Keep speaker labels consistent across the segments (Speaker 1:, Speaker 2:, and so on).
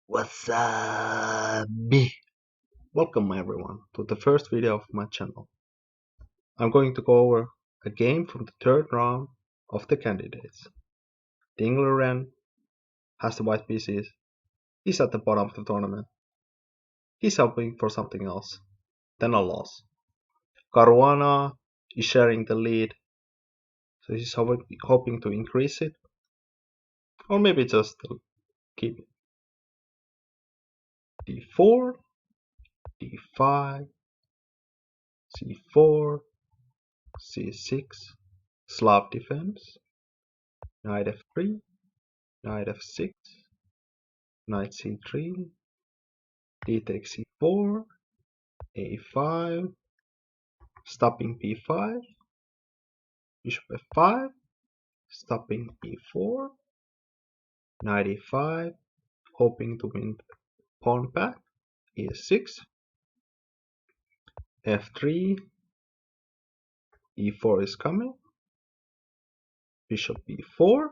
Speaker 1: What's up? Me? Welcome everyone to the first video of my channel. I'm going to go over a game from the third round of the candidates. Liren has the white pieces. He's at the bottom of the tournament. He's hoping for something else than a loss. Caruana is sharing the lead, so he's hoping to increase it, or maybe just keep it. D4, D5, C4, C6, Slav defense, Knight F3, Knight F6, Knight C3, D takes C4, A5, stopping B5, Bishop F5, stopping E4, Knight E5, hoping to win pawn back, E6, F3, E4 is coming, Bishop B4,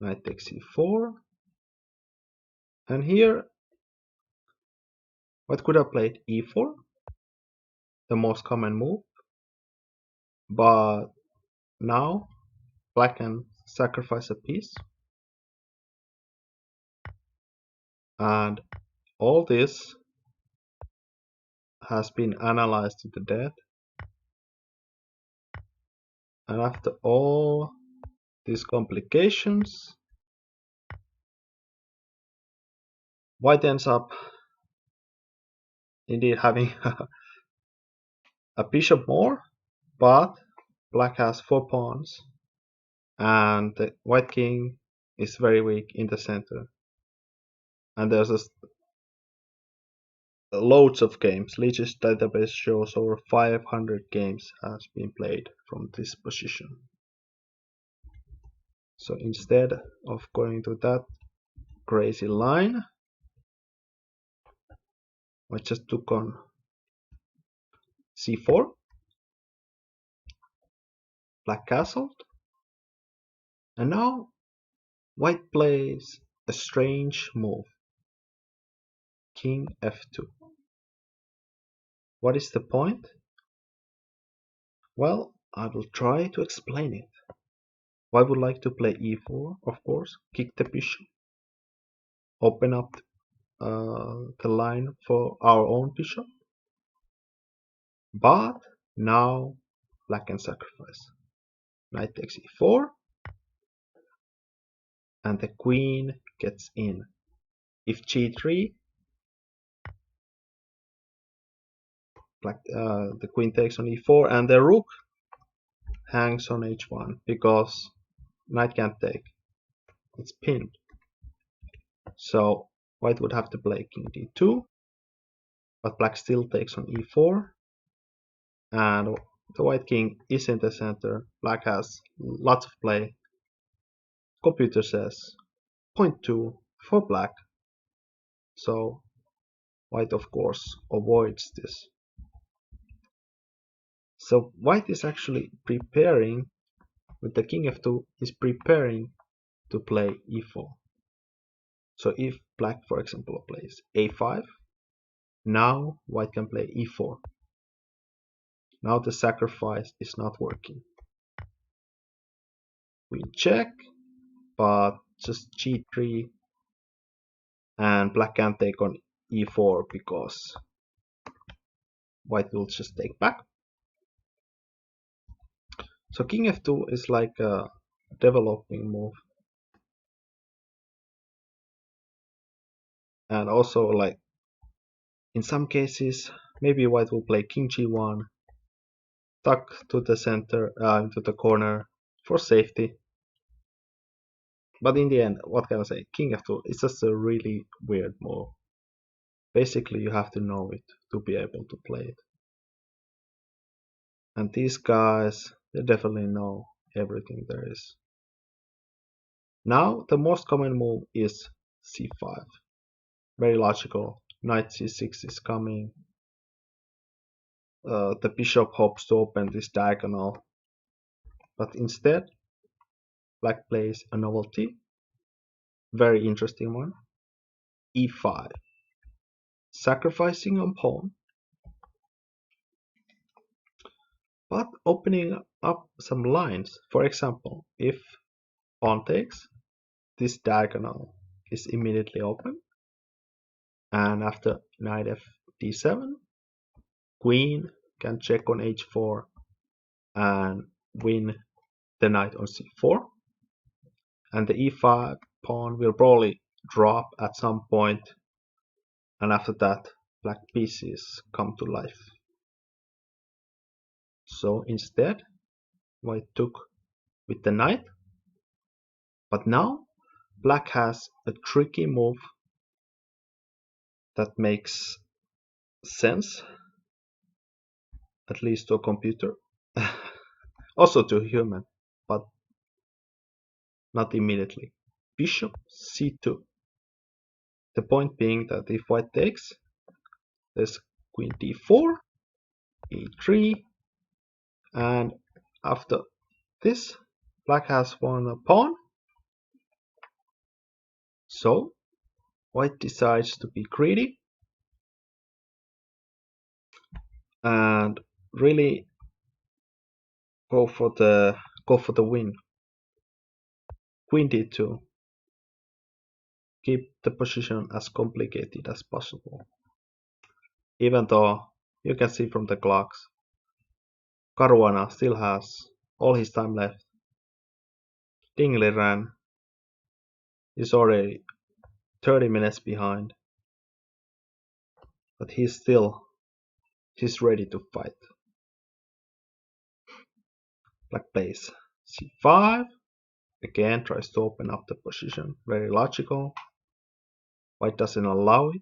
Speaker 1: Knight takes E4, and here White could have played E4, the most common move, but now Black can sacrifice a piece, and all this has been analyzed to the death, and after all these complications, White ends up indeed having a bishop more, but Black has 4 pawns and the White king is very weak in the center, and there's loads of games. Leech's database shows over 500 games has been played from this position. So instead of going to that crazy line, I just took on C4, Black castled, and now White plays a strange move, King F2. What is the point? Well, I will try to explain it. White would like to play E4, of course, kick the bishop, open up the line for our own bishop, but now Black can sacrifice. Knight takes E4, and the queen gets in. If G3, the queen takes on E4, and the rook hangs on H1 because Knight can't take. It's pinned. So White would have to play King D2, but Black still takes on E4, and the White king is in the center. Black has lots of play. Computer says 0.2 for Black, so White of course avoids this. So White is actually preparing, with the King F2, is preparing to play E4. So if Black, for example, plays A5, now White can play E4. Now the sacrifice is not working. Queen check, but just G3, and Black can't take on E4 because White will just take back. So King F2 is like a developing move. And also, like, in some cases, maybe White will play King G1, tuck to the center, into the corner for safety. But in the end, what can I say? King F2 is just a really weird move. Basically, you have to know it to be able to play it. And these guys, they definitely know everything there is. Now, the most common move is C5. Very logical. Knight C6 is coming. The bishop hopes to open this diagonal. But instead, Black plays a novelty. Very interesting one. e5, sacrificing a pawn, but opening up some lines. For example, if pawn takes, this diagonal is immediately open, and after knight f d7, queen can check on h4 and win the knight on c4, and the e5 pawn will probably drop at some point, and after that black pieces come to life. So instead white took with the knight, but now black has a tricky move that makes sense, at least to a computer, also to a human, but not immediately. Bishop c2. The point being that if white takes, there's queen d4, e3, and after this, black has won a pawn. So white decides to be greedy and really go for the win. Queen d2. Keep the position as complicated as possible. Even though you can see from the clocks, Caruana still has all his time left. Liren is already 30 minutes behind, but he's ready to fight. Black plays c5, again tries to open up the position, very logical. White doesn't allow it.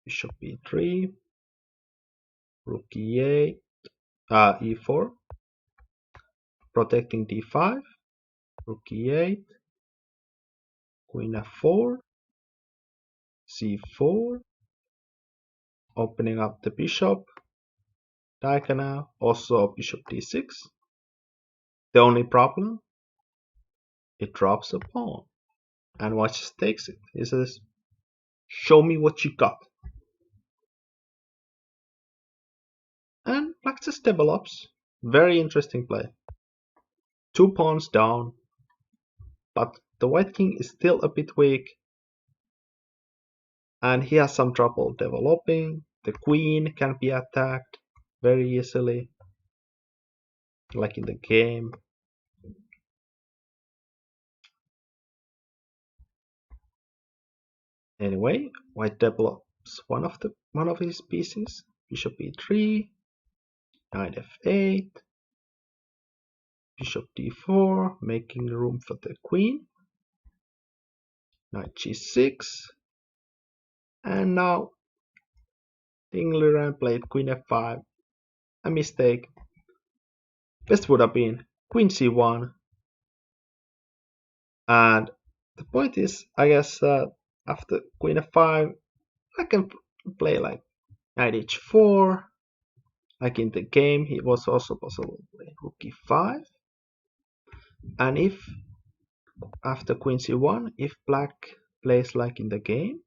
Speaker 1: Bishop b3, rook e8, e4, protecting d5, rook e8, queen f4, c4, opening up the bishop diagonal, also bishop d6. The only problem, it drops a pawn, and white just takes it. He says, show me what you got. And black just develops. Very interesting play. 2 pawns down, but the white king is still a bit weak, and he has some trouble developing. The queen can be attacked very easily, like in the game. Anyway, white develops one of his pieces. Bishop e3, knight f8, bishop d4, making room for the queen, knight g6, and now Liren played queen f5, a mistake. Best would have been queen c1, and the point is, I guess that after queen f5, I can play like knight h4, like in the game. It was also possible to play rook e5, and if after queen c1, if black plays like in the game,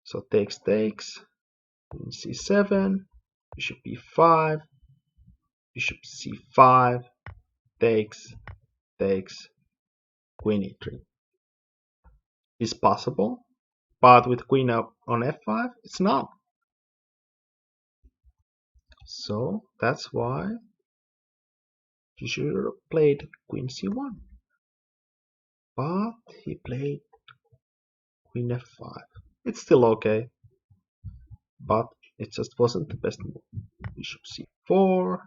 Speaker 1: so takes, queen c7, bishop e5, bishop c5, takes, queen e3. It's possible, but with queen up on f5, it's not. So that's why he should have played queen c1. But he played queen f5. It's still okay, but it just wasn't the best move. Bishop c4,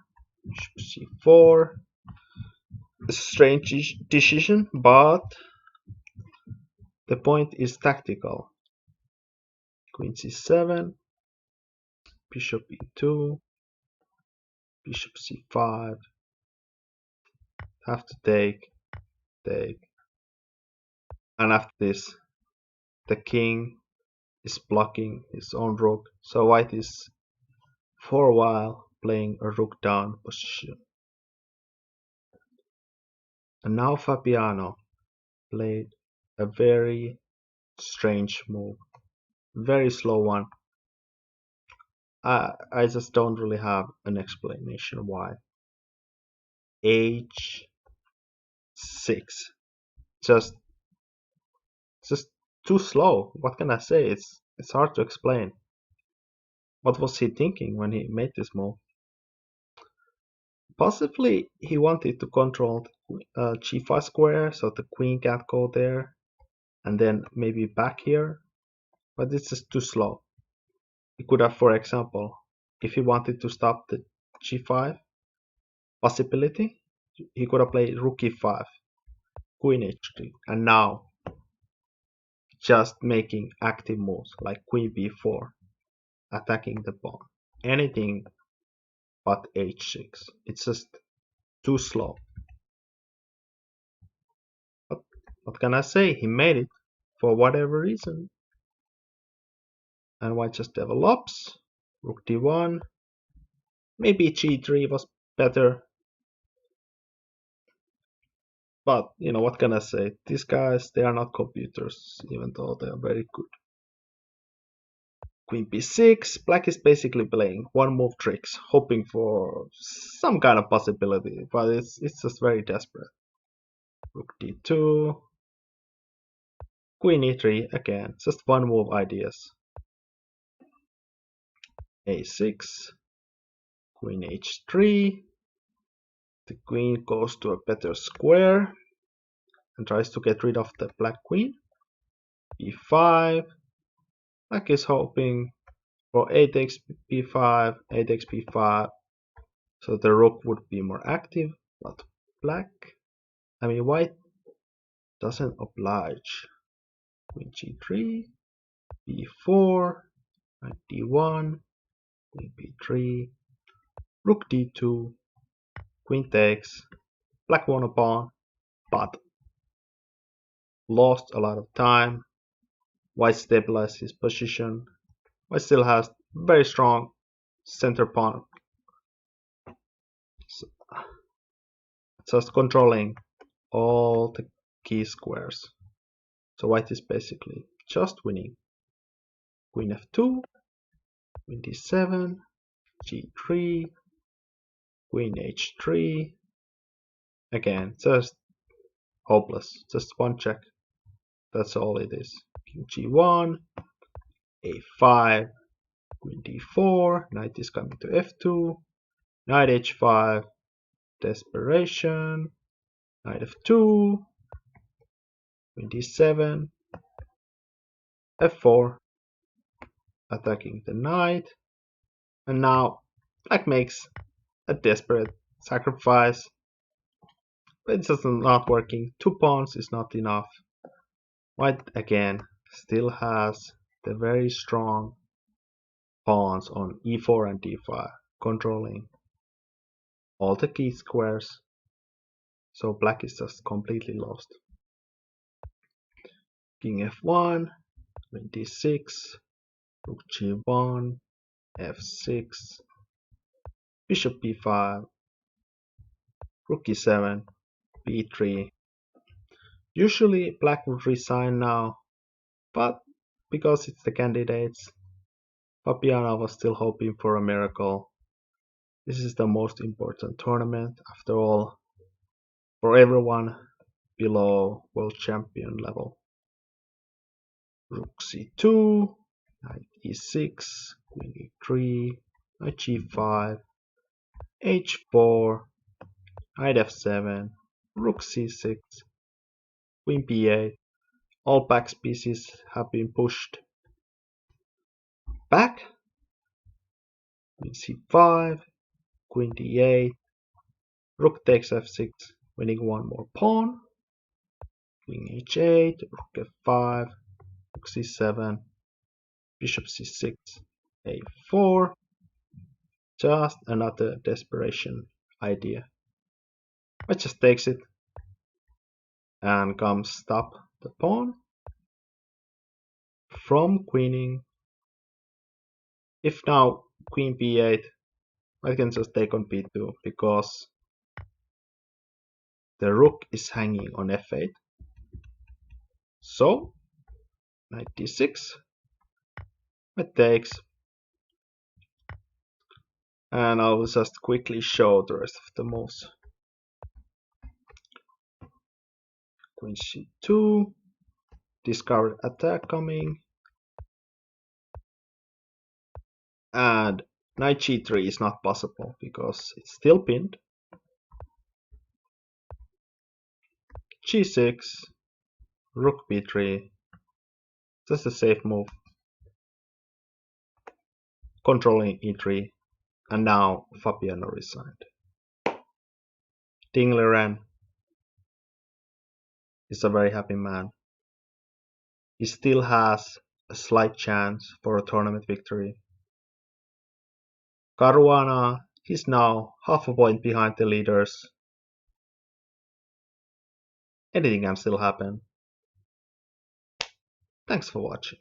Speaker 1: bishop c4. A strange decision, but the point is tactical. Queen c7, bishop e2, bishop c5. Have to take, and after this, the king is blocking his own rook, so white is for a while playing a rook down position. And now Fabiano played a very strange move. Very slow one. I just don't really have an explanation why. H6. Just too slow. What can I say? It's hard to explain. What was he thinking when he made this move? Possibly he wanted to control g5 square so the queen can't go there, and then maybe back here, but it's just too slow. He could have, for example, if he wanted to stop the g5 possibility, he could have played rook e5, queen h3, and now just making active moves like queen b4, attacking the pawn. Anything but h6. It's just too slow. But what can I say? He made it for whatever reason. And white just develops. Rook d1. Maybe g3 was better. But, you know, what can I say? These guys, they are not computers, even though they are very good. Queen b6. Black is basically playing one move tricks, hoping for some kind of possibility, but it's just very desperate. Rook d2. Queen e3 again, just one move ideas. a6. Queen h3. The queen goes to a better square and tries to get rid of the black queen. b5. Black is hoping for 8x b5, 8x b5, so the rook would be more active, but white doesn't oblige. Queen g3, b4, knight d1, queen b3, rook d2, queen takes, black won a pawn, but lost a lot of time. White stabilized his position. White still has very strong center pawn. So, just controlling all the key squares. So white is basically just winning. Queen f2, queen d7, g3, queen h3. Again, just hopeless. Just one check. That's all it is. King g1, a5, queen d4, knight is coming to f2, knight h5, desperation, knight f2, queen d7, f4, attacking the knight, and now black makes a desperate sacrifice, but it's just not working. 2 pawns is not enough. White again still has the very strong pawns on e4 and d5, controlling all the key squares, so black is just completely lost. King f1, queen d6, rook g1, f6, bishop b5, rook e7, b3. Usually black would resign now, but because it's the candidates, Fabiano was still hoping for a miracle. This is the most important tournament, after all, for everyone below world champion level. Rook c2, knight e6, queen e3, knight g5, h4, knight f7, rook c6, queen b8. All back pieces have been pushed back. Queen c5, queen d8, rook takes f6, winning one more pawn. Queen h8, rook f5, rook c7, bishop c6, a4. Just another desperation idea. I just takes it and comes stop the pawn from queening. If now queen b8, I can just take on b2 because the rook is hanging on f8. So, knight d6, it takes, and I will just quickly show the rest of the moves. Queen c2, discard attack coming, and knight g3 is not possible because it's still pinned. g6, rook b3, just a safe move, controlling e3, and now Fabiano resigned. Liren is a very happy man. He still has a slight chance for a tournament victory. Caruana is now half a point behind the leaders. Anything can still happen. Thanks for watching.